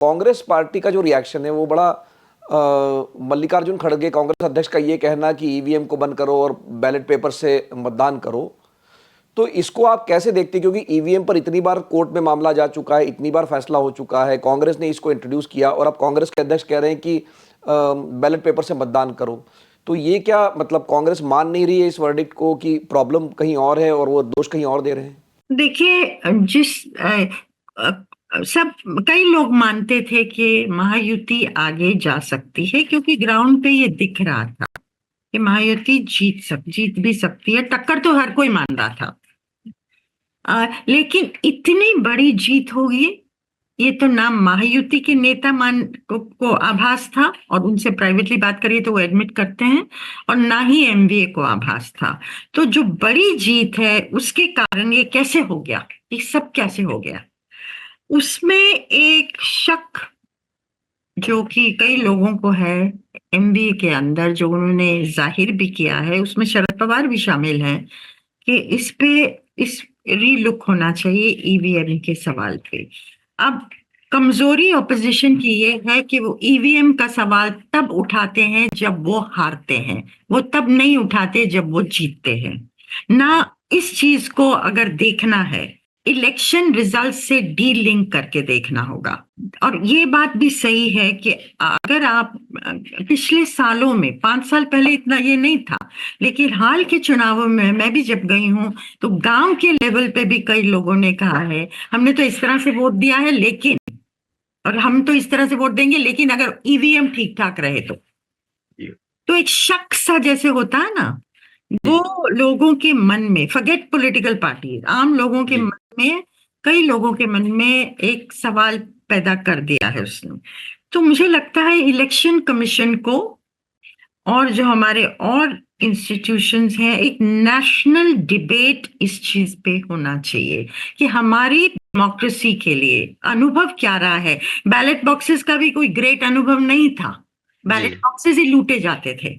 Congress party का जो reaction है वो बड़ा मल्लिकार्जुन खड़गे कांग्रेस अध्यक्ष का ये कहना कि ईवीएम को बंद करो और बैलेट पेपर से मतदान करो, तो इसको आप कैसे देखते हैं? क्योंकि ईवीएम पर इतनी बार कोर्ट में मामला जा चुका है, इतनी बार फैसला हो चुका है, कांग्रेस ने इसको इंट्रोड्यूस किया और अब कांग्रेस के अध्यक्ष कह रहे हैं कि बैलेट पेपर से मतदान करो। तो ये क्या मतलब कांग्रेस मान नहीं रही है इस वर्डिक्ट को कि प्रॉब्लम कहीं और है और वो दोष कहीं और दे रहे हैं? देखिए, सब कई लोग मानते थे कि महायुति आगे जा सकती है क्योंकि ग्राउंड पे ये दिख रहा था कि महायुति जीत भी सकती है। टक्कर तो हर कोई मान रहा था, लेकिन इतनी बड़ी जीत होगी ये तो ना महायुति के नेता को आभास था, और उनसे प्राइवेटली बात करिए तो वो एडमिट करते हैं, और ना ही एमवीए को आभास था। तो जो बड़ी जीत है उसके कारण ये कैसे हो गया, ये सब कैसे हो गया, उसमें एक शक जो कि कई लोगों को है एमवीए के अंदर, जो उन्होंने जाहिर भी किया है, उसमें शरद पवार भी शामिल हैं, कि इस रीलुक होना चाहिए ईवीएम के सवाल पे। अब कमजोरी ऑपोजिशन की ये है कि वो ईवीएम का सवाल तब उठाते हैं जब वो हारते हैं, वो तब नहीं उठाते जब वो जीतते हैं ना। इस चीज को अगर देखना है, इलेक्शन रिजल्ट से डी लिंक करके देखना होगा। और ये बात भी सही है कि अगर आप पिछले सालों में 5 साल पहले इतना ये नहीं था, लेकिन हाल के चुनावों में मैं भी जब गई हूं तो गांव के लेवल पे भी कई लोगों ने कहा है हमने तो इस तरह से वोट दिया है, लेकिन और हम तो इस तरह से वोट देंगे लेकिन अगर ईवीएम ठीक ठाक रहे तो एक शक सा जैसे होता है ना, वो लोगों के मन में, फॉरगेट पॉलिटिकल पार्टी, आम लोगों के मन में, कई लोगों के मन में एक सवाल पैदा कर दिया है उसने। तो मुझे लगता है इलेक्शन कमीशन को और जो हमारे और इंस्टीट्यूशंस हैं, एक नेशनल डिबेट इस चीज पे होना चाहिए कि हमारी डेमोक्रेसी के लिए अनुभव क्या रहा है। बैलेट बॉक्सेस का भी कोई ग्रेट अनुभव नहीं था, बैलेट बॉक्सेस ही लूटे जाते थे।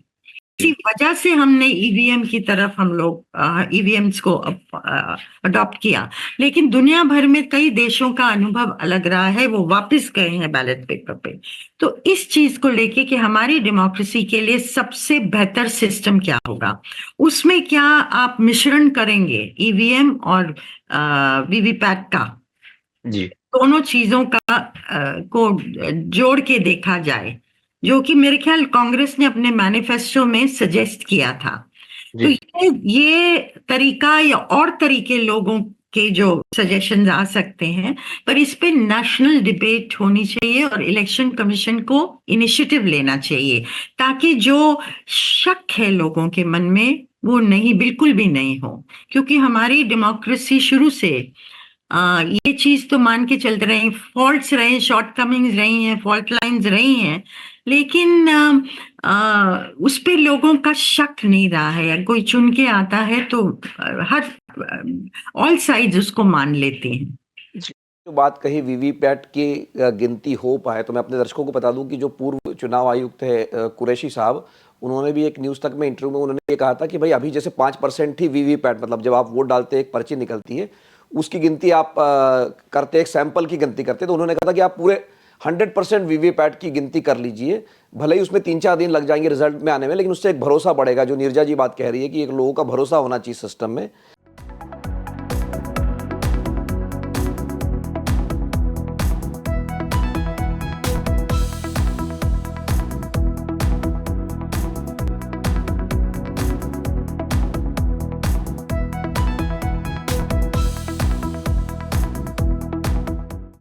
इसी वजह से हमने ईवीएम की तरफ हम लोग ईवीएम्स को अडॉप्ट किया, लेकिन दुनिया भर में कई देशों का अनुभव अलग रहा है, वो वापस गए हैं बैलेट पेपर पे। तो इस चीज को लेके कि हमारी डेमोक्रेसी के लिए सबसे बेहतर सिस्टम क्या होगा, उसमें क्या आप मिश्रण करेंगे ईवीएम और वीवीपैट का, दोनों चीजों का को जोड़ के देखा जाए, जो कि मेरे ख्याल कांग्रेस ने अपने मैनिफेस्टो में सजेस्ट किया था। तो ये तरीका या और तरीके लोगों के जो सजेशंस आ सकते हैं, पर इस पे नेशनल डिबेट होनी चाहिए और इलेक्शन कमीशन को इनिशिएटिव लेना चाहिए, ताकि जो शक है लोगों के मन में वो नहीं, बिल्कुल भी नहीं हो। क्योंकि हमारी डेमोक्रेसी शुरू से ये चीज तो मान के चलते रहे, फॉल्ट्स रहे, शॉर्टकमिंग्स रही हैं, फॉल्ट लाइंस रही हैं, लेकिन उस पे लोगों का शक नहीं रहा है। कोई चुन के आता है तो हर ऑल साइड्स उसको मान लेते हैं। जो बात कही वीवीपैट की गिनती हो पाए, तो मैं अपने दर्शकों को बता दूं कि जो पूर्व चुनाव आयुक्त है कुरैशी साहब, उन्होंने भी एक न्यूज़ तक में इंटरव्यू में उन्होंने ये कहा था कि भाई अभी जैसे 5% ही वीवीपैट, मतलब जब आप वोट डालते हैं एक पर्ची निकलती है उसकी गिनती आप करते, एक सैंपल की गिनती करते, तो उन्होंने कहा था कि आप पूरे 100% वीवीपैट की गिनती कर लीजिए, भले ही उसमें 3-4 दिन लग जाएंगे रिजल्ट में आने में, लेकिन उससे एक भरोसा बढ़ेगा। जो नीरजा जी बात कह रही है कि एक लोगों का भरोसा होना चाहिए सिस्टम में।